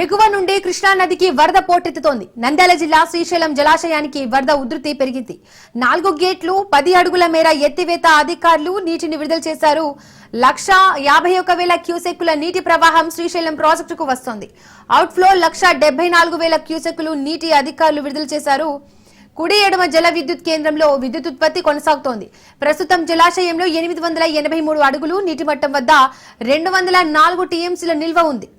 ఎగువ నుండి కృష్ణా నదికి వరద పోటెత్తుతోంది. నంద్యాల జిల్లా శ్రీశైలం జలాశయానికి వరద ఉధృతి పెరిగింది. 4 గేట్లు 10 అడుగుల మేర ఎత్తివేత అధికారులు నీటిని విడుదల చేశారు. 151,000 క్యూసెక్కుల నీటి ప్రవాహం శ్రీశైలం ప్రాజెక్టుకు వస్తోంది. అవుట్ఫ్లో 174,000 క్యూసెక్కులు నీటి అధికారులు విడుదల చేశారు. కుడి ఎడమ జల విద్యుత్ కేంద్రంలో విద్యుత్ ఉత్పత్తి కొనసాగుతోంది. ప్రస్తుతం జలాశయంలో 883 అడుగులు నీటి మట్టం వద్ద 204 టీఎంసీల నిల్వ ఉంది.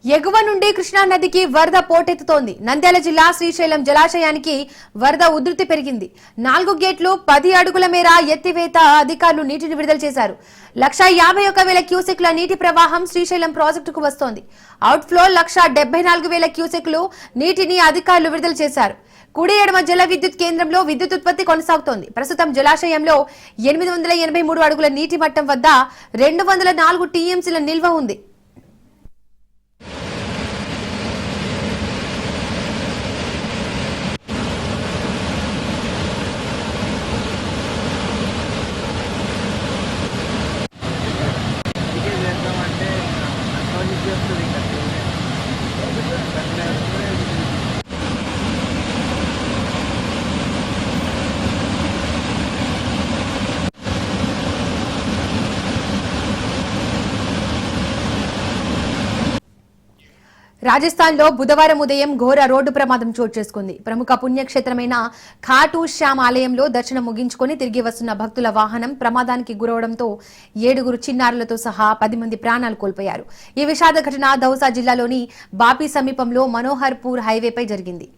ఎగువ నుండి కృష్ణా నదికి వరద పోటెత్తుతోంది. నంద్యాల జిల్లా శ్రీశైలం జలాశయానికి వరద ఉధృతి పెరిగింది. 4 గేట్లు 10 అడుగుల మేర ఎత్తివేత అధికారులు నీటిని విడుదల చేశారు. 151,000 క్యూసెక్ల నీటి ప్రవాహం శ్రీశైలం ప్రాజెక్టుకు వస్తోంది. అవుట్ఫ్లో 174,000 క్యూసెక్లు నీటిని అధికారులు విడుదల చేశారు. కుడి ఎడమ జల విద్యుత్ కేంద్రంలో విద్యుత్ ఉత్పత్తి కొనసాగుతోంది. ప్రస్తుతం జలాశయంలో 883 అడుగుల నీటి మట్టం వద్ద 204 టీఎంసీల నిల్వ ఉంది. రాజస్థాన్ లో బుధవారం ఉదయం ఘోర రోడ్డు ప్రమాదం చోటు చేసుకుంది. ప్రముఖ పుణ్యక్షేత్రమైన ఖాటు శ్యామ్ ఆలయంలో దర్శనం ముగించుకుని తిరిగి వస్తున్న భక్తుల వాహనం ప్రమాదానికి గురవడంతో 7 చిన్నారులతో సహా 10 మంది ప్రాణాలు కోల్పోయారు. ఈ విషాద ఘటన దౌసా జిల్లాలోని బాపి సమీపంలో మనోహర్పూర్ హైవేపై జరిగింది.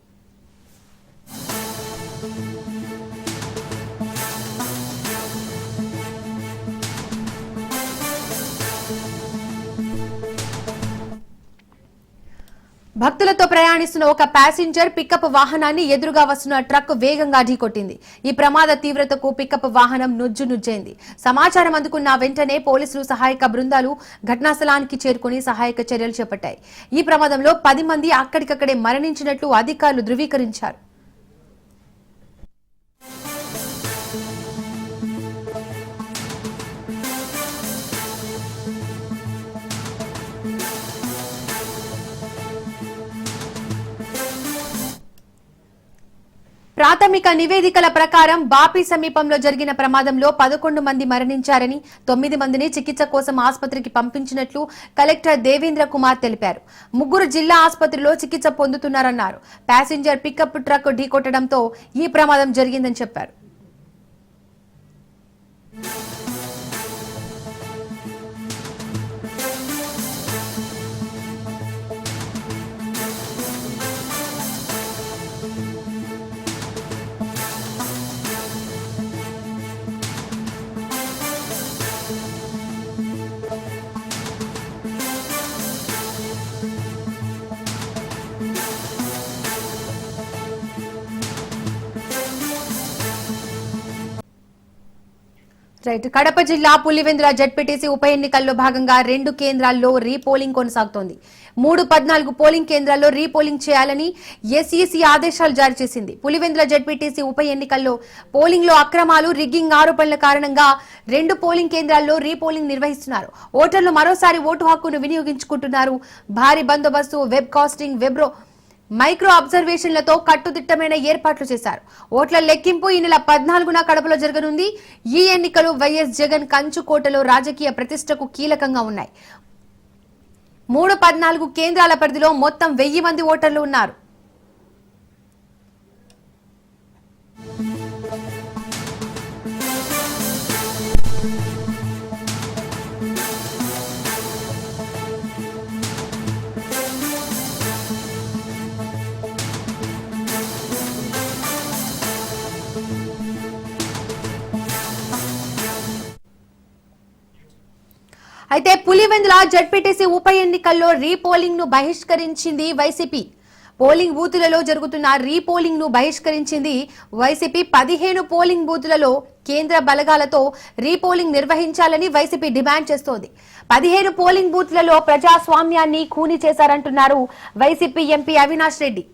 భక్తులతో ప్రయాణిస్తున్న ఒక ప్యాసింజర్ పికప్ వాహనాన్ని ఎదురుగా వస్తున్న ట్రక్ వేగంగా ఢీకొట్టింది. ఈ ప్రమాద తీవ్రతకు పికప్ వాహనం నుజ్జైంది. సమాచారం అందుకున్న వెంటనే పోలీసులు సహాయక బృందాలు ఘటనా స్థలానికి చేరుకుని సహాయక చర్యలు చేపట్టాయి. ఈ ప్రమాదంలో 10 మంది అక్కడికక్కడే మరణించినట్లు అధికారులు ధృవీకరించారు. ప్రాథమిక నివేదికల ప్రకారం బాపి సమీపంలో జరిగిన ప్రమాదంలో 11 మంది మరణించారని 9 మందిని చికిత్స కోసం ఆసుపత్రికి పంపించినట్లు కలెక్టర్ దేవేంద్ర కుమార్ తెలిపారు. 3 జిల్లా ఆసుపత్రిలో చికిత్స పొందుతున్నారన్నారు. ప్యాసింజర్ పికప్ ట్రక్ ఢీకొట్టడంతో ఈ ప్రమాదం జరిగిందని చెప్పారు. రైట్. కడప జిల్లా పులివెందుల జడ్పీటీసీ ఉప ఎన్నికల్లో భాగంగా 2 కేంద్రాల్లో రీపోలింగ్ కొనసాగుతోంది. 14 పోలింగ్ కేంద్రాల్లో రీపోలింగ్ చేయాలని ఎస్ఈసీ ఆదేశాలు జారీ చేసింది. పులివెందుల జడ్పీటీసీ ఉప ఎన్నికల్లో పోలింగ్ లో అక్రమాలు, రిగ్గింగ్ ఆరోపణల కారణంగా 2 పోలింగ్ కేంద్రాల్లో రీపోలింగ్ నిర్వహిస్తున్నారు. ఓటర్లు మరోసారి ఓటు హక్కును వినియోగించుకుంటున్నారు. భారీ బందోబస్తు, వెబ్ కాస్టింగ్, మైక్రో అబ్జర్వేషన్లతో కట్టుదిట్టమైన ఏర్పాట్లు చేశారు. ఓట్ల లెక్కింపు ఈ నెల 14న కడపలో జరగనుంది. ఈ ఎన్నికలు వైఎస్ జగన్ కంచుకోటలో రాజకీయ ప్రతిష్టకు కీలకంగా ఉన్నాయి. 14 కేంద్రాల పరిధిలో మొత్తం 1000 మంది ఓటర్లు ఉన్నారు. అయితే పులివెందుల జడ్పీటీసీ ఉప ఎన్నికల్లో రీపోలింగ్ ను బహిష్కరించింది వైసీపీ. పోలింగ్ బూతులలో జరుగుతున్న రీపోలింగ్ ను బహిష్కరించింది వైసీపీ. 15 పోలింగ్ బూతులలో కేంద్ర బలగాలతో రీపోలింగ్ నిర్వహించాలని వైసీపీ డిమాండ్ చేస్తోంది. 15 పోలింగ్ బూత్లలో ప్రజాస్వామ్యాన్ని ఖూనీ చేశారంటున్నారు YCP MP Avinash Reddy.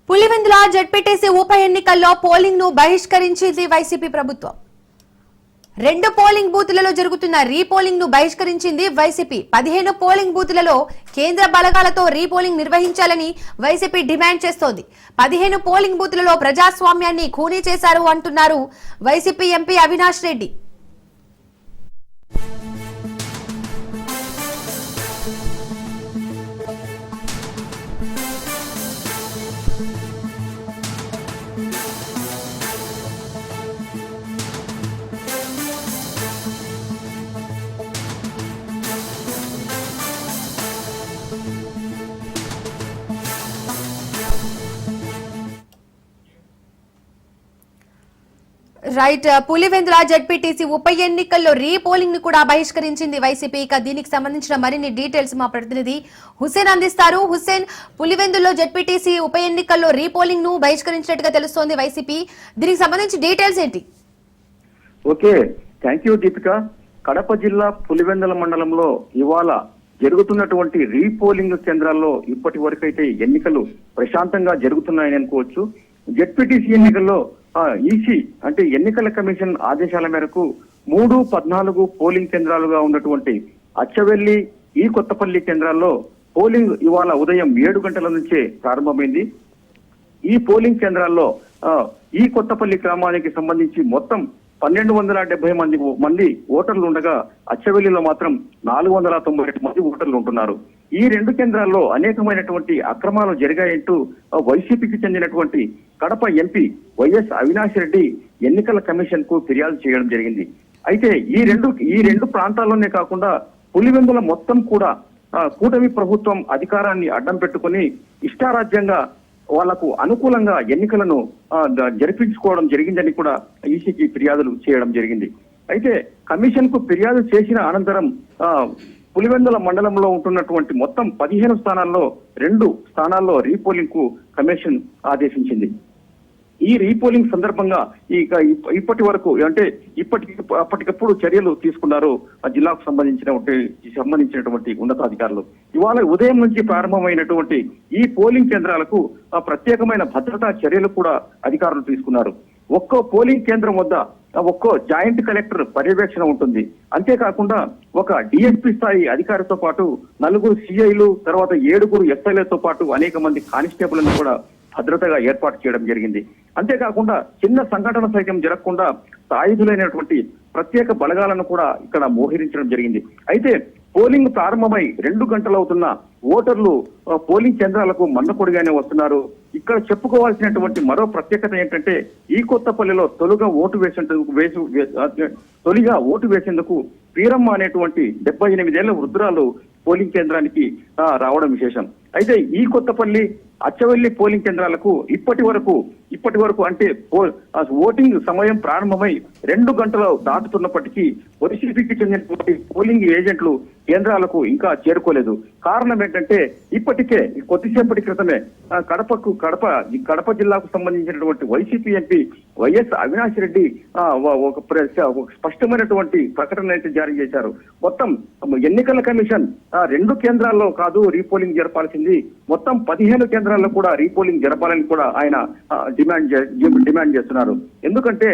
Pulivendula ZPTC ఉప ఎన్నికల్లో పోలింగ్ ను బహిష్కరించింది వైసీపీ ప్రభుత్వం. 2 పోలింగ్ బూతులలో జరుగుతున్న రీపోలింగ్ ను బహిష్కరించింది వైసీపీ. 15 పోలింగ్ బూతులలో కేంద్ర బలగాలతో రీపోలింగ్ నిర్వహించాలని వైసీపీ డిమాండ్ చేస్తోంది. 15 పోలింగ్ బూతులలో ప్రజాస్వామ్యాన్ని ఖూనీ చేశారు అంటున్నారు YCP MP Avinash Reddy. Right. Pulivendula ZPTC ఉప ఎన్నికల్లో రీపోలింగ్ ను కూడా బహిష్కరించింది వైసీపీ. ఇక దీనికి సంబంధించిన మరిన్ని డీటెయిల్స్ మా ప్రతినిధి హుస్సేన్ అందిస్తారు. హుస్సేన్, పులివెందుల్లో జడ్పీటీసీ ఉప ఎన్నికల్లో రీపోలింగ్ ను బహిష్కరించినట్టుగా తెలుస్తోంది వైసీపీ. దీనికి సంబంధించి డీటెయిల్స్ ఏంటి? Okay, thank you Deepika. Kadapa జిల్లా పులివెందుల మండలంలో ఇవాళ జరుగుతున్నటువంటి రీపోలింగ్ కేంద్రాల్లో ఇప్పటి వరకు అయితే ఎన్నికలు ప్రశాంతంగా జరుగుతున్నాయని అనుకోవచ్చు. జెడ్పీటీసీ ఎన్నికల్లో ఈసీ అంటే ఎన్నికల కమిషన్ ఆదేశాల మేరకు 14 పోలింగ్ కేంద్రాలుగా ఉన్నటువంటి అచ్చవెల్లి, ఈ కొత్తపల్లి కేంద్రాల్లో పోలింగ్ ఇవాళ ఉదయం 7 గంటల నుంచే ప్రారంభమైంది. ఈ పోలింగ్ కేంద్రాల్లో ఈ కొత్తపల్లి గ్రామానికి సంబంధించి మొత్తం 1270 మంది ఓటర్లు ఉండగా అచ్చవెల్లిలో మాత్రం 492 మంది ఓటర్లు ఉంటున్నారు. ఈ 2 కేంద్రాల్లో అనేకమైనటువంటి అక్రమాలు జరిగాయంటూ వైసీపీకి చెందినటువంటి కడప ఎంపీ వైఎస్ అవినాష్ రెడ్డి ఎన్నికల కమిషన్ కు ఫిర్యాదు చేయడం జరిగింది. అయితే ఈ రెండు ప్రాంతాల్లోనే కాకుండా పులివెందుల మొత్తం కూడా కూటమి ప్రభుత్వం అధికారాన్ని అడ్డం పెట్టుకుని ఇష్టారాజ్యంగా వాళ్లకు అనుకూలంగా ఎన్నికలను జరిపించుకోవడం జరిగిందని కూడా ఈసీకి ఫిర్యాదులు చేయడం జరిగింది. అయితే కమిషన్ కు ఫిర్యాదు చేసిన అనంతరం పులివెందుల మండలంలో ఉంటున్నటువంటి మొత్తం 15 స్థానాల్లో 2 స్థానాల్లో రీపోలింగ్ కు కమిషన్ ఆదేశించింది. ఈ రీపోలింగ్ సందర్భంగా ఇప్పటి వరకు అంటే అప్పటికప్పుడు చర్యలు తీసుకున్నారు జిల్లాకు సంబంధించినటువంటి ఉన్నతాధికారులు. ఇవాళ ఉదయం నుంచి ప్రారంభమైనటువంటి ఈ పోలింగ్ కేంద్రాలకు ప్రత్యేకమైన భద్రతా చర్యలు కూడా అధికారులు తీసుకున్నారు. ఒక్కో పోలింగ్ కేంద్రం వద్ద ఒక్కో జాయింట్ కలెక్టర్ పర్యవేక్షణ ఉంటుంది. అంతేకాకుండా ఒక డిఎస్పీ స్థాయి అధికారితో పాటు 4 సిఐలు, తర్వాత 7 ఎస్ఐలతో పాటు అనేక మంది కానిస్టేబుల్ని కూడా భద్రతగా ఏర్పాటు చేయడం జరిగింది. అంతేకాకుండా చిన్న సంఘటన సైతం జరగకుండా సాయుధులైనటువంటి ప్రత్యేక బలగాలను కూడా ఇక్కడ మోహరించడం జరిగింది. అయితే పోలింగ్ ప్రారంభమై 2 గంటలు అవుతున్న ఓటర్లు పోలింగ్ కేంద్రాలకు మందకొడిగానే వస్తున్నారు. ఇక్కడ చెప్పుకోవాల్సినటువంటి మరో ప్రత్యేకత ఏంటంటే ఈ కొత్తపల్లిలో తొలిగా ఓటు వేసేందుకు వీరమ్మ అనేటువంటి 78 ఏళ్ల వృద్ధురాలు పోలింగ్ కేంద్రానికి రావడం విశేషం. అయితే ఈ కొత్తపల్లి అచ్చవెల్లి పోలింగ్ కేంద్రాలకు ఇప్పటి వరకు అంటే ఓటింగ్ సమయం ప్రారంభమై 2 గంటలు దాటుతున్నప్పటికీ వైసీపీకి చెందినటువంటి పోలింగ్ ఏజెంట్లు కేంద్రాలకు ఇంకా చేరుకోలేదు. కారణం ఏంటంటే ఇప్పటికే కొద్దిసేపటి క్రితమే కడప జిల్లాకు సంబంధించినటువంటి YCP MP YS Avinash Reddy ఒక స్పష్టమైనటువంటి ప్రకటన అయితే జారీ చేశారు. మొత్తం ఎన్నికల కమిషన్ 2 కేంద్రాల్లో కాదు రీపోలింగ్ జరపాల్సింది, మొత్తం 15 కేంద్రాల్లో కూడా రీపోలింగ్ జరపాలని కూడా ఆయన డిమాండ్ చేస్తున్నారు. ఎందుకంటే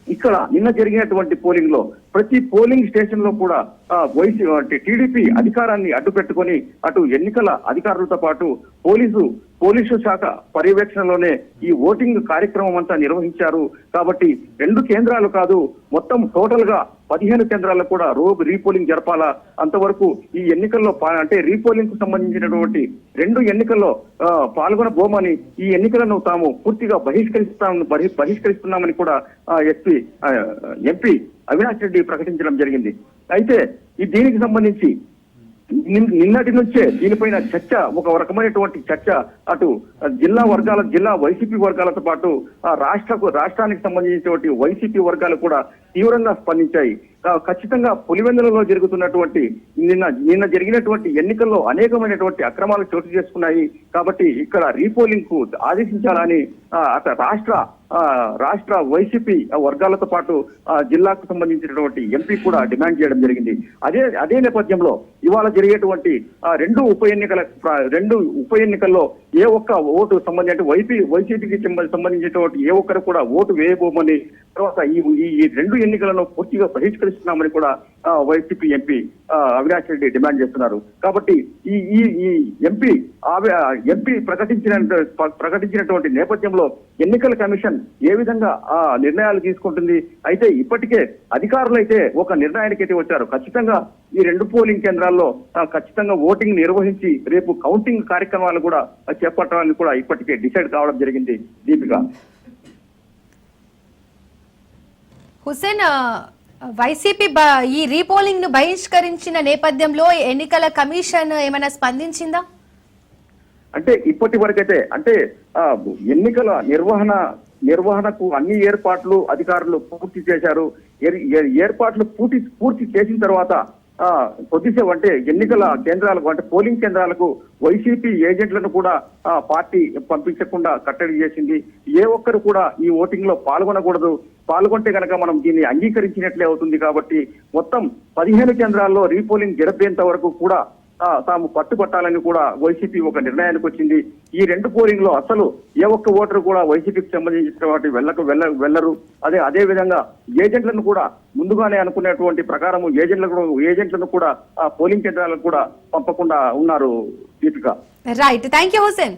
ఇక్కడ నిన్న జరిగినటువంటి పోలింగ్ లో ప్రతి పోలింగ్ స్టేషన్ లో కూడా టీడీపీ అధికారాన్ని అడ్డు పెట్టుకొని అటు ఎన్నికల అధికారులతో పాటు పోలీసు శాఖ పర్యవేక్షణలోనే ఈ ఓటింగ్ కార్యక్రమం అంతా నిర్వహించారు. కాబట్టి 2 కేంద్రాలు కాదు, మొత్తం టోటల్ గా 15 కేంద్రాల్లో కూడా రీపోలింగ్ జరపాలా. అంతవరకు ఈ ఎన్నికల్లో అంటే రీపోలింగ్ కు సంబంధించినటువంటి 2 ఎన్నికల్లో పాల్గొనబోమని, ఈ ఎన్నికలను తాము పూర్తిగా బహిష్కరిస్తున్నామని కూడా ఎంపీ అవినాష్ రెడ్డి ప్రకటించడం జరిగింది. అయితే దీనికి సంబంధించి నిన్నటి నుంచే దీనిపైన చర్చ, ఒక రకమైనటువంటి చర్చ అటు జిల్లా వైసీపీ వర్గాలతో పాటు రాష్ట్రానికి సంబంధించినటువంటి వైసీపీ వర్గాలు కూడా తీవ్రంగా స్పందించాయి. ఖచ్చితంగా పులివెందులలో జరుగుతున్నటువంటి నిన్న జరిగినటువంటి ఎన్నికల్లో అనేకమైనటువంటి అక్రమాలు చోటు చేసుకున్నాయి. కాబట్టి ఇక్కడ రీపోలింగ్ కు ఆదేశించాలని రాష్ట్ర వైసీపీ వర్గాలతో పాటు జిల్లాకు సంబంధించినటువంటి ఎంపీ కూడా డిమాండ్ చేయడం జరిగింది. అదే నేపథ్యంలో ఇవాళ జరిగేటువంటి 2 ఉప ఎన్నికల్లో ఏ ఒక్క ఓటు వైసీపీకి సంబంధించినటువంటి ఏ ఒక్కరు కూడా ఓటు వేయబోమని, తర్వాత ఈ 2 ఎన్నికలను పూర్తిగా బహిష్కరిస్తున్నామని కూడా YCP MP Avinash Reddy demand చేస్తున్నారు. కాబట్టి ఈ ఎంపీ ప్రకటించినటువంటి నేపథ్యంలో ఎన్నికల కమిషన్ ఏ విధంగా నిర్ణయాలు తీసుకుంటుంది? అయితే ఇప్పటికే అధికారులు అయితే ఒక నిర్ణయానికి అయితే వచ్చారు. ఖచ్చితంగా ఈ 2 పోలింగ్ కేంద్రాల్లో ఖచ్చితంగా ఓటింగ్ నిర్వహించి రేపు కౌంటింగ్ కార్యక్రమాలు కూడా చేపట్టాలని కూడా ఇప్పటికే డిసైడ్ కావడం జరిగింది. దీపిక, హుసేన్, వైసీపీ ఈ రీపోలింగ్ ను బహిష్కరించిన నేపథ్యంలో ఎన్నికల కమిషన్ ఏమైనా స్పందించిందా? అంటే ఇప్పటి వరకైతే అంటే ఎన్నికల నిర్వహణకు అన్ని ఏర్పాట్లు అధికారులు పూర్తి చేశారు. ఏర్పాట్లు పూర్తి చేసిన తర్వాత కొద్దిసేపు అంటే ఎన్నికల కేంద్రాలకు అంటే పోలింగ్ కేంద్రాలకు వైసీపీ ఏజెంట్లను కూడా పార్టీ పంపించకుండా కట్టడి చేసింది. ఏ ఒక్కరు కూడా ఈ ఓటింగ్ లో పాల్గొనకూడదు, పాల్గొంటే కనుక మనం దీన్ని అంగీకరించినట్లే అవుతుంది. కాబట్టి మొత్తం 15 కేంద్రాల్లో రీపోలింగ్ జరిపేంత వరకు కూడా తాము పట్టుబట్టాలని కూడా వైసీపీ ఒక నిర్ణయానికి వచ్చింది. ఈ 2 పోలింగ్ లో అసలు ఏ ఒక్క ఓటరు కూడా వైసీపీకి సంబంధించిన వాటి వెళ్లరు. అదే విధంగా ఏజెంట్లను కూడా ముందుగానే అనుకునేటువంటి ప్రకారం ఏజెంట్లను కూడా పోలింగ్ కేంద్రాలకు కూడా పంపకుండా ఉన్నారు. Deepika, right, thank you Hussain.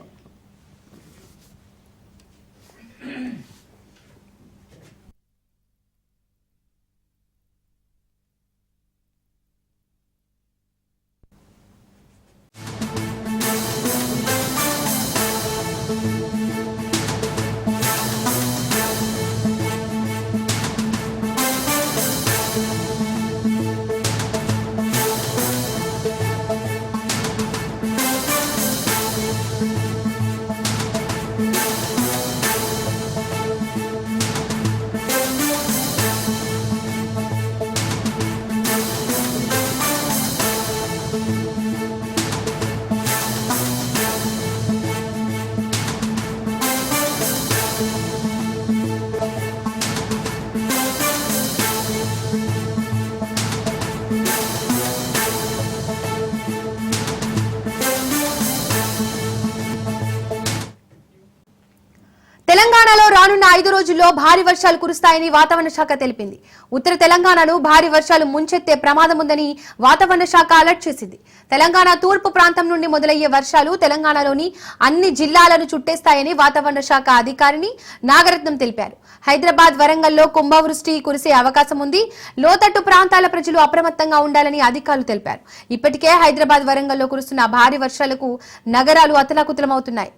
5 రోజుల్లో భారీ వర్షాలు కురుస్తాయని వాతావరణ శాఖ తెలిపింది. ఉత్తర తెలంగాణను భారీ వర్షాలు ముంచెత్తే ప్రమాదం ఉందని వాతావరణ శాఖ అలర్ట్ చేసింది. తెలంగాణ తూర్పు ప్రాంతం నుండి మొదలయ్యే వర్షాలు తెలంగాణలోని అన్ని జిల్లాలను చుట్టేస్తాయని వాతావరణ శాఖ అధికారిని నాగరత్నం తెలిపారు. హైదరాబాద్, వరంగల్లో కుంభవృష్టి కురిసే అవకాశం ఉంది. లోతట్టు ప్రాంతాల ప్రజలు అప్రమత్తంగా ఉండాలని అధికారులు తెలిపారు. ఇప్పటికే హైదరాబాద్, వరంగల్లో కురుస్తున్న భారీ వర్షాలకు నగరాలు అతలాకుతలమవుతున్నాయి.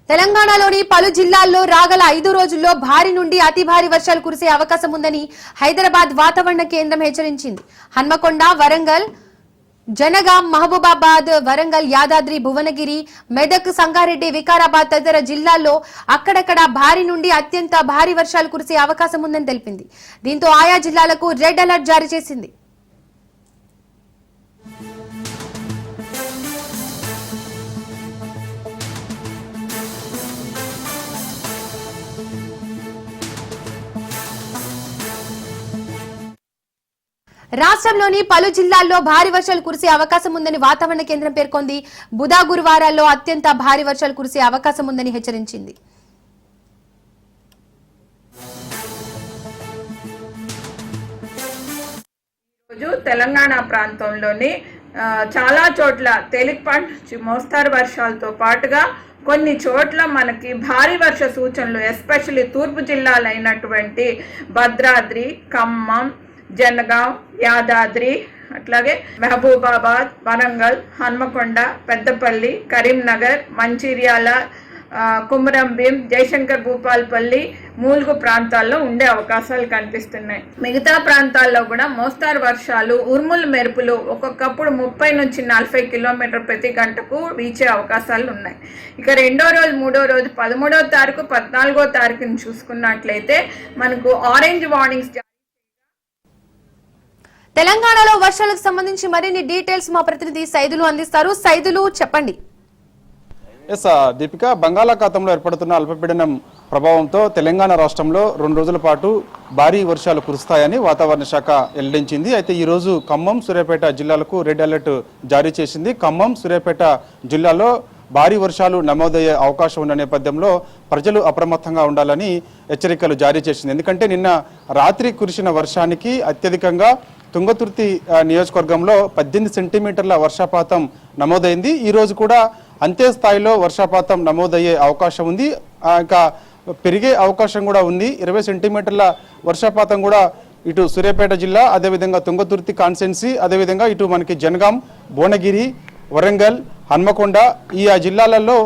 తెలంగాణలోని పలు జిల్లాల్లో రాగల 5 రోజుల్లో భారీ నుండి అతి భారీ వర్షాలు కురిసే అవకాశం ఉందని హైదరాబాద్ వాతావరణ కేంద్రం హెచ్చరించింది. హన్మకొండ, వరంగల్, జనగాం, మహబూబాబాద్, వరంగల్, యాదాద్రి, భువనగిరి, మెదక్, సంగారెడ్డి, వికారాబాద్ తదితర జిల్లాల్లో అక్కడక్కడ భారీ నుండి అత్యంత భారీ వర్షాలు కురిసే అవకాశం ఉందని తెలిపింది. దీంతో ఆయా జిల్లాలకు రెడ్ అలర్ట్ జారీ చేసింది. రాష్ట్రంలోని పలు జిల్లాల్లో భారీ వర్షాలు కురిసే అవకాశం ఉందని వాతావరణ కేంద్రం పేర్కొంది. బుధ, గురువారాల్లో అత్యంత భారీ వర్షాలు కురిసే అవకాశం ఉందని హెచ్చరించింది. తెలంగాణ ప్రాంతంలోని చాలా చోట్ల తేలికపాటి నుంచి మోస్తారు వర్షాలతో పాటుగా కొన్ని చోట్ల మనకి భారీ వర్ష సూచనలు, ఎస్పెషల్లీ తూర్పు జిల్లాలైనటువంటి భద్రాద్రి, ఖమ్మం, జనగాం, యాదాద్రి, అట్లాగే మహబూబాబాద్, వరంగల్, హన్మకొండ, పెద్దపల్లి, కరీంనగర్, మంచిర్యాల, కుమరంభీం, జయశంకర్ భూపాల్పల్లి, మూలుగు ప్రాంతాల్లో ఉండే అవకాశాలు కనిపిస్తున్నాయి. మిగతా ప్రాంతాల్లో కూడా మోస్తారు వర్షాలు, ఉరుములు, మెరుపులు ఒక్కొక్కప్పుడు 30 నుంచి 40 కిలోమీటర్ ప్రతి గంటకు వీచే అవకాశాలు ఉన్నాయి. ఇక 2వ రోజు, 3వ రోజు, 13వ తారీఖు, 14వ తారీఖుని చూసుకున్నట్లయితే మనకు ఆరెంజ్ వార్నింగ్స్. తెలంగాణలో వర్షాలకు సంబంధించి మరిన్ని డీటెయిల్స్ మా ప్రతినిధి సైదులు అందిస్తారు. సైదులు, చెప్పండి. దీపిక, బంగాళాఖాతంలో ఏర్పడుతున్న అల్పపీడనం ప్రభావంతో తెలంగాణ రాష్ట్రంలో 2 రోజుల పాటు భారీ వర్షాలు కురుస్తాయని వాతావరణ శాఖ వెల్లడించింది. అయితే ఈ రోజు ఖమ్మం, సూర్యాపేట జిల్లాలకు రెడ్ అలర్ట్ జారీ చేసింది. ఖమ్మం, సూర్యాపేట జిల్లాలో భారీ వర్షాలు నమోదయ్యే అవకాశం ఉన్న నేపథ్యంలో ప్రజలు అప్రమత్తంగా ఉండాలని హెచ్చరికలు జారీ చేసింది. ఎందుకంటే నిన్న రాత్రి కురిసిన వర్షానికి అత్యధికంగా తుంగతుర్తి నియోజకవర్గంలో 18 సెంటీమీటర్ల వర్షపాతం నమోదైంది. ఈ రోజు కూడా అంతే స్థాయిలో వర్షపాతం నమోదయ్యే అవకాశం ఉంది. ఇంకా పెరిగే అవకాశం కూడా ఉంది. 20 సెంటీమీటర్ల వర్షపాతం కూడా ఇటు సూర్యాపేట జిల్లా, అదేవిధంగా తుంగతుర్తి కాన్స్టెన్సీ, అదేవిధంగా ఇటు మనకి జనగాం, భువనగిరి, వరంగల్, హన్మకొండ ఈ జిల్లాలలో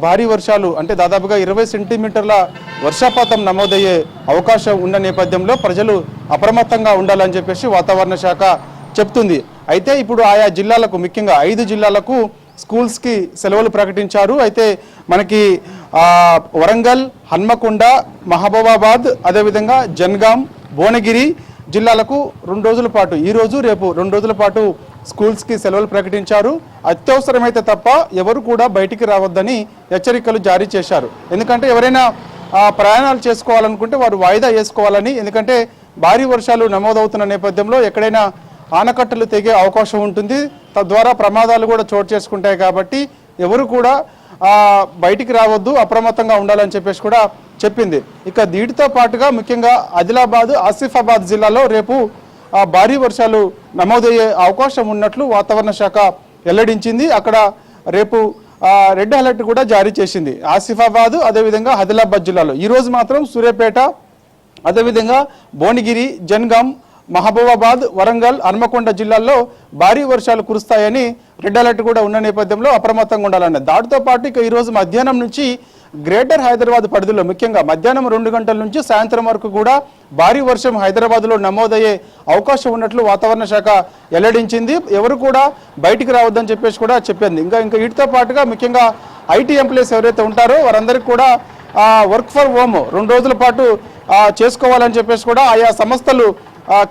భారీ వర్షాలు అంటే దాదాపుగా 20 సెంటీమీటర్ల వర్షపాతం నమోదయ్యే అవకాశం ఉన్న నేపథ్యంలో ప్రజలు అప్రమత్తంగా ఉండాలని చెప్పేసి వాతావరణ శాఖ చెప్తుంది. అయితే ఇప్పుడు ఆయా జిల్లాలకు, ముఖ్యంగా 5 జిల్లాలకు స్కూల్స్కి సెలవులు ప్రకటించారు. అయితే మనకి వరంగల్, హన్మకొండ, మహబూబాబాద్, అదేవిధంగా జనగాం, భువనగిరి జిల్లాలకు 2 రోజుల పాటు, ఈ రోజు రేపు 2 రోజుల పాటు స్కూల్స్కి సెలవులు ప్రకటించారు. అత్యవసరమైతే తప్ప ఎవరు కూడా బయటికి రావద్దని హెచ్చరికలు జారీ చేశారు. ఎందుకంటే ఎవరైనా ప్రయాణాలు చేసుకోవాలనుకుంటే వారు వాయిదా వేసుకోవాలని, ఎందుకంటే భారీ వర్షాలు నమోదవుతున్న నేపథ్యంలో ఎక్కడైనా ఆనకట్టలు తెగే అవకాశం ఉంటుంది. తద్వారా ప్రమాదాలు కూడా చోటు చేసుకుంటాయి. కాబట్టి ఎవరు కూడా బయటికి రావద్దు, అప్రమత్తంగా ఉండాలని చెప్పేసి కూడా చెప్పింది. ఇక వీటితో పాటుగా ముఖ్యంగా ఆదిలాబాద్, ఆసిఫాబాద్ జిల్లాలో రేపు భారీ వర్షాలు నమోదయ్యే అవకాశం ఉన్నట్లు వాతావరణ శాఖ వెల్లడించింది. అక్కడ రేపు రెడ్ అలర్ట్ కూడా జారీ చేసింది. ఆసిఫాబాద్, అదేవిధంగా ఆదిలాబాద్ జిల్లాలో. ఈరోజు మాత్రం సూర్యాపేట, అదేవిధంగా భువనగిరి, జనగాం, మహబూబాబాద్, వరంగల్, హన్మకొండ జిల్లాల్లో భారీ వర్షాలు కురుస్తాయని రెడ్ అలర్ట్ కూడా ఉన్న నేపథ్యంలో అప్రమత్తంగా ఉండాలన్నారు. దాటితో పాటు ఇక ఈరోజు మధ్యాహ్నం నుంచి గ్రేటర్ హైదరాబాద్ పరిధిలో, ముఖ్యంగా మధ్యాహ్నం 2 గంటల నుంచి సాయంత్రం వరకు కూడా భారీ వర్షం హైదరాబాద్లో నమోదయ్యే అవకాశం ఉన్నట్లు వాతావరణ శాఖ వెల్లడించింది. ఎవరు కూడా బయటికి రావద్దని చెప్పేసి కూడా చెప్పింది. ఇంకా వీటితో పాటుగా ముఖ్యంగా ఐటీ ఎంప్లాయీస్ ఎవరైతే ఉంటారో వారందరికీ కూడా వర్క్ ఫర్ హోమ్ 2 రోజుల పాటు చేసుకోవాలని చెప్పేసి కూడా ఆయా సంస్థలు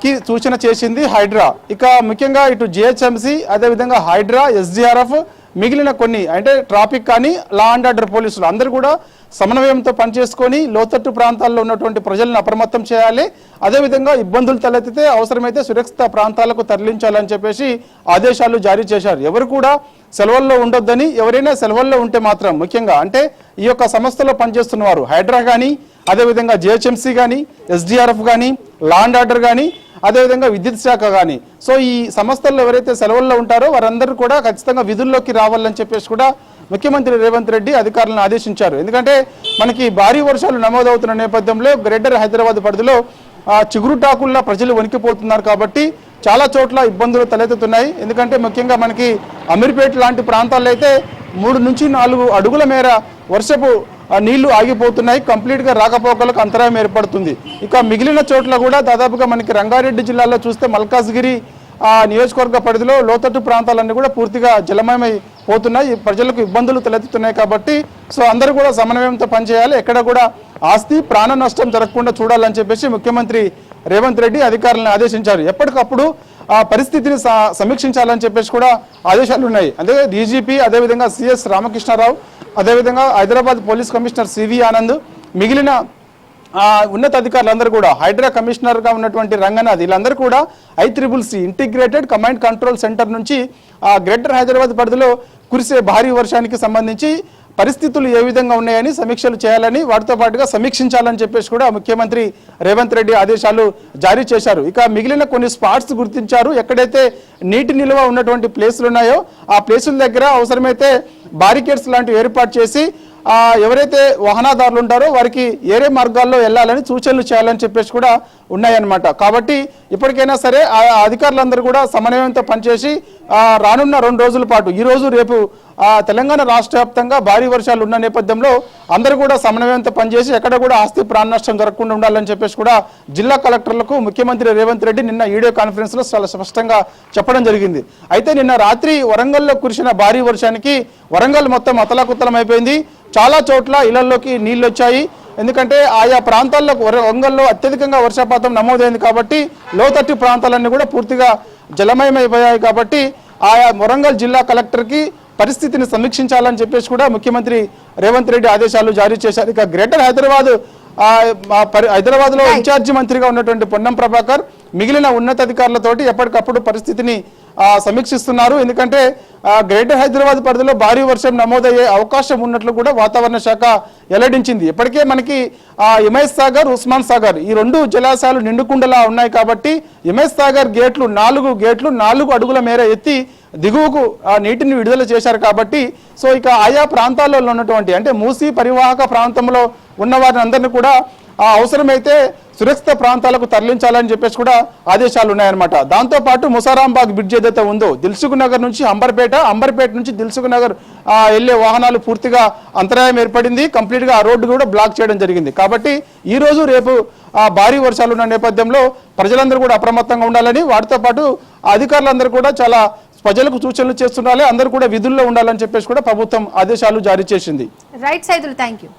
కి సూచన చేసింది హైడ్రా. ఇక ముఖ్యంగా ఇటు జిహెచ్ఎంసి, అదేవిధంగా హైడ్రా, ఎస్డిఆర్ఎఫ్, మిగిలిన కొన్ని అంటే ట్రాఫిక్ కానీ లా అండ్ ఆర్డర్ పోలీసులు అందరూ కూడా సమన్వయంతో పనిచేసుకొని లోతట్టు ప్రాంతాల్లో ఉన్నటువంటి ప్రజలను అప్రమత్తం చేయాలి. అదేవిధంగా ఇబ్బందులు తలెత్తితే అవసరమైతే సురక్షిత ప్రాంతాలకు తరలించాలని చెప్పేసి ఆదేశాలు జారీ చేశారు. ఎవరు కూడా సెలవుల్లో ఉండొద్దని, ఎవరైనా సెలవుల్లో ఉంటే మాత్రం ముఖ్యంగా అంటే ఈ యొక్క సంస్థలో పనిచేస్తున్న వారు హైడ్రా కానీ, అదేవిధంగా జిహెచ్ఎంసీ కానీ, ఎస్డిఆర్ఎఫ్ కానీ, లా అండ్ ఆర్డర్ కానీ, అదేవిధంగా విద్యుత్ శాఖ కానీ, సో ఈ సంస్థల్లో ఎవరైతే సెలవుల్లో ఉంటారో వారందరూ కూడా ఖచ్చితంగా విధుల్లోకి రావాలని చెప్పేసి కూడా ముఖ్యమంత్రి రేవంత్ రెడ్డి అధికారులను ఆదేశించారు. ఎందుకంటే మనకి భారీ వర్షాలు నమోదవుతున్న నేపథ్యంలో గ్రేటర్ హైదరాబాద్ పరిధిలో చిగురుటాకుల్లా ప్రజలు వణికిపోతున్నారు కాబట్టి చాలా చోట్ల ఇబ్బందులు తలెత్తుతున్నాయి. ఎందుకంటే ముఖ్యంగా మనకి అమీర్పేట లాంటి ప్రాంతాల్లో అయితే 3 నుంచి 4 అడుగుల మేర వర్షపు నీళ్లు ఆగిపోతున్నాయి. కంప్లీట్గా రాకపోకలకు అంతరాయం ఏర్పడుతుంది. ఇక మిగిలిన చోట్ల కూడా దాదాపుగా మనకి రంగారెడ్డి జిల్లాలో చూస్తే మల్కాజ్గిరి నియోజకవర్గ పరిధిలో లోతట్టు ప్రాంతాలన్నీ కూడా పూర్తిగా జలమయమై పోతున్నాయి. ప్రజలకు ఇబ్బందులు తలెత్తుతున్నాయి కాబట్టి సో అందరూ కూడా సమన్వయంతో పనిచేయాలి. ఎక్కడ కూడా ఆస్తి ప్రాణ నష్టం జరగకుండా చూడాలని చెప్పేసి ముఖ్యమంత్రి రేవంత్ రెడ్డి అధికారులను ఆదేశించారు. ఎప్పటికప్పుడు ఆ పరిస్థితిని సమీక్షించాలని చెప్పేసి కూడా ఆదేశాలు ఉన్నాయి. అదే డీజీపీ, అదేవిధంగా సిఎస్ రామకృష్ణారావు, అదేవిధంగా Hyderabad police commissioner CV Anand, మిగిలిన ఉన్నతాధికారులందరూ కూడా హైడ్రా కమిషనర్గా ఉన్నటువంటి రంగనాథ్, వీళ్ళందరూ కూడా ICCC integrated command control centre నుంచి గ్రేటర్ హైదరాబాద్ పరిధిలో కురిసే భారీ వర్షానికి సంబంధించి పరిస్థితులు ఏ విధంగా ఉన్నాయని సమీక్షలు చేయాలని, వాటితో పాటుగా సమీక్షించాలని చెప్పేసి కూడా ముఖ్యమంత్రి రేవంత్ రెడ్డి ఆదేశాలు జారీ చేశారు. ఇక మిగిలిన కొన్ని స్పాట్స్ గుర్తించారు. ఎక్కడైతే నీటి నిల్వ ఉన్నటువంటి ప్లేసులు ఉన్నాయో ఆ ప్లేసుల దగ్గర అవసరమైతే బారికేడ్స్ లాంటివి ఏర్పాటు చేసి ఎవరైతే వాహనదారులు ఉంటారో వారికి ఏరే మార్గాల్లో వెళ్ళాలని సూచనలు చేయాలని చెప్పేసి కూడా ఉన్నాయన్నమాట. కాబట్టి ఇప్పటికైనా సరే ఆ అధికారులందరూ కూడా సమన్వయంతో పనిచేసి రానున్న 2 రోజుల పాటు ఈ రోజు రేపు తెలంగాణ రాష్ట్ర వ్యాప్తంగా భారీ వర్షాలు ఉన్న నేపథ్యంలో అందరూ కూడా సమన్వయంతో పనిచేసి ఎక్కడ కూడా ఆస్తి ప్రాణ నష్టం జరగకుండా ఉండాలని చెప్పేసి కూడా జిల్లా కలెక్టర్లకు ముఖ్యమంత్రి రేవంత్ రెడ్డి నిన్న వీడియో కాన్ఫరెన్స్ లో చాలా స్పష్టంగా చెప్పడం జరిగింది. అయితే నిన్న రాత్రి వరంగల్లో కురిసిన భారీ వర్షానికి వరంగల్ మొత్తం అతలాకుతలం అయిపోయింది. చాలా చోట్ల ఇళ్లలోకి నీళ్లు వచ్చాయి. ఎందుకంటే ఆయా ప్రాంతాల్లో వరంగల్లో అత్యధికంగా వర్షపాతం నమోదైంది కాబట్టి లోతట్టు ప్రాంతాలన్నీ కూడా పూర్తిగా జలమయమైపోయాయి. కాబట్టి ఆయా వరంగల్ జిల్లా కలెక్టర్కి పరిస్థితిని సమీక్షించాలని చెప్పేసి కూడా ముఖ్యమంత్రి రేవంత్ రెడ్డి ఆదేశాలు జారీ చేశారు. ఇక గ్రేటర్ హైదరాబాద్ లో ఇన్ఛార్జి మంత్రిగా ఉన్నటువంటి పొన్నం ప్రభాకర్ మిగిలిన ఉన్నతాధికారులతోటి ఎప్పటికప్పుడు పరిస్థితిని సమీక్షిస్తున్నారు. ఎందుకంటే గ్రేటర్ హైదరాబాద్ పరిధిలో భారీ వర్షం నమోదయ్యే అవకాశం ఉన్నట్లు కూడా వాతావరణ శాఖ వెల్లడించింది. ఇప్పటికే మనకి హిమయత్ సాగర్, ఉస్మాన్ సాగర్ ఈ 2 జలాశయాలు నిండుకుండలా ఉన్నాయి కాబట్టి హిమయత్ సాగర్ గేట్లు 4 అడుగుల మేర ఎత్తి దిగువకు నీటిని విడుదల చేశారు. కాబట్టి సో ఇక ఆయా ప్రాంతాల్లో ఉన్నటువంటి అంటే మూసీ పరివాహక ప్రాంతంలో ఉన్న వారిని అందరినీ కూడా అవసరమైతే సురక్షిత ప్రాంతాలకు తరలించాలని చెప్పేసి కూడా ఆదేశాలు ఉన్నాయన్నమాట. దాంతోపాటు ముసారాంబాగ్ బ్రిడ్జ్ ఏదైతే ఉందో దిల్సుఖ్ నగర్ నుంచి అంబర్పేట నుంచి దిల్సుఖ్ నగర్ వెళ్లే వాహనాలు పూర్తిగా అంతరాయం ఏర్పడింది. కంప్లీట్గా ఆ రోడ్డు కూడా బ్లాక్ చేయడం జరిగింది. కాబట్టి ఈ రోజు రేపు భారీ వర్షాలు ఉన్న నేపథ్యంలో ప్రజలందరూ కూడా అప్రమత్తంగా ఉండాలని, వాటితో పాటు అధికారులందరూ కూడా చాలా ప్రజలకు సూచనలు చేస్తుండాలి, అందరూ కూడా విధుల్లో ఉండాలని చెప్పేసి కూడా ప్రభుత్వం ఆదేశాలు జారీ చేసింది. Right Saidulu, thank you.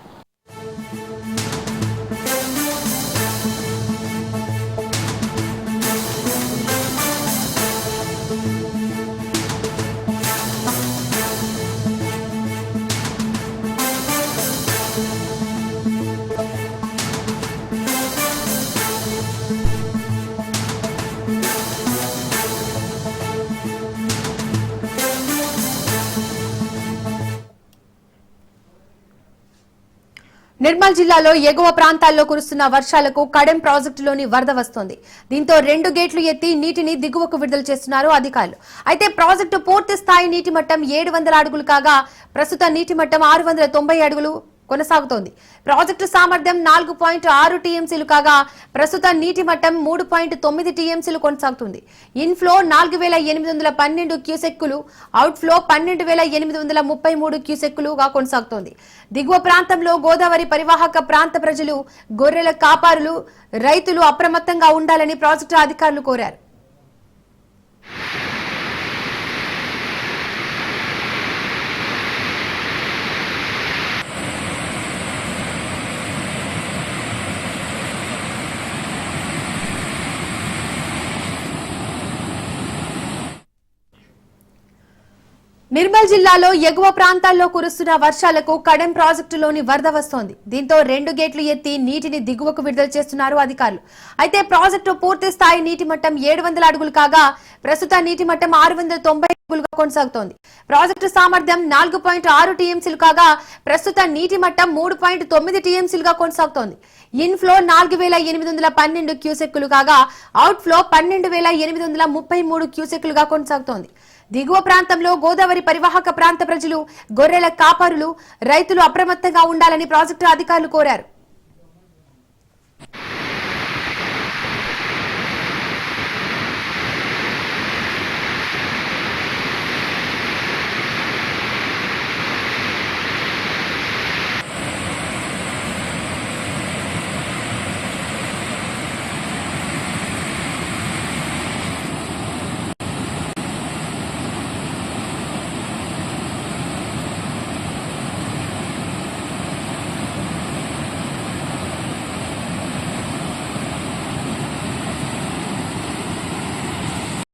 Nirmal జిల్లాలో ఎగువ ప్రాంతాల్లో కురుస్తున్న వర్షాలకు కడెం ప్రాజెక్టులోని వరద వస్తోంది. దీంతో 2 గేట్లు ఎత్తి నీటిని దిగువకు విడుదల చేస్తున్నారు అధికారులు. అయితే ప్రాజెక్టు పూర్తి స్థాయి నీటి మట్టం 700 అడుగులు కాగా ప్రస్తుత నీటి మట్టం 690 అడుగులు కొనసాగుతోంది. ప్రాజెక్టు సామర్థ్యం 4.6 టీఎంసీలు కాగా ప్రస్తుత నీటి మట్టం 3.9 టీఎంసీలు కొనసాగుతుంది. ఇన్ఫ్లో 4812 క్యూసెక్కులు, అవుట్ఫ్లో 12833 క్యూసెక్కులుగా కొనసాగుతోంది. దిగువ ప్రాంతంలో గోదావరి పరివాహక ప్రాంత ప్రజలు, గొర్రెల కాపారులు, రైతులు అప్రమత్తంగా ఉండాలని ప్రాజెక్టు అధికారులు కోరారు. నిర్మల్ జిల్లాలో ఎగువ ప్రాంతాల్లో కురుస్తున్న వర్షాలకు కడెం ప్రాజెక్టులోని వరద వస్తోంది. దీంతో 2 గేట్లు ఎత్తి నీటిని దిగువకు విడుదల చేస్తున్నారు అధికారులు. అయితే ప్రాజెక్టు పూర్తి స్థాయి నీటి మట్టం 700 అడుగులు కాగా ప్రస్తుత నీటి మట్టం 690 అడుగులుగా కొనసాగుతోంది. ప్రాజెక్టు సామర్థ్యం 4.6 టీఎంసీలు కాగా ప్రస్తుత నీటి మట్టం 3.9 టీఎంసీలుగా కొనసాగుతోంది. ఇన్ఫ్లో 4812 క్యూసెక్కులు కాగా అవుట్ఫ్లో 12833 క్యూసెక్కులుగా కొనసాగుతోంది. దిగువ ప్రాంతంలో గోదావరి పరివాహక ప్రాంత ప్రజలు, గొర్రెల కాపరులు, రైతులు అప్రమత్తంగా ఉండాలని ప్రాజెక్టు అధికారులు కోరారు.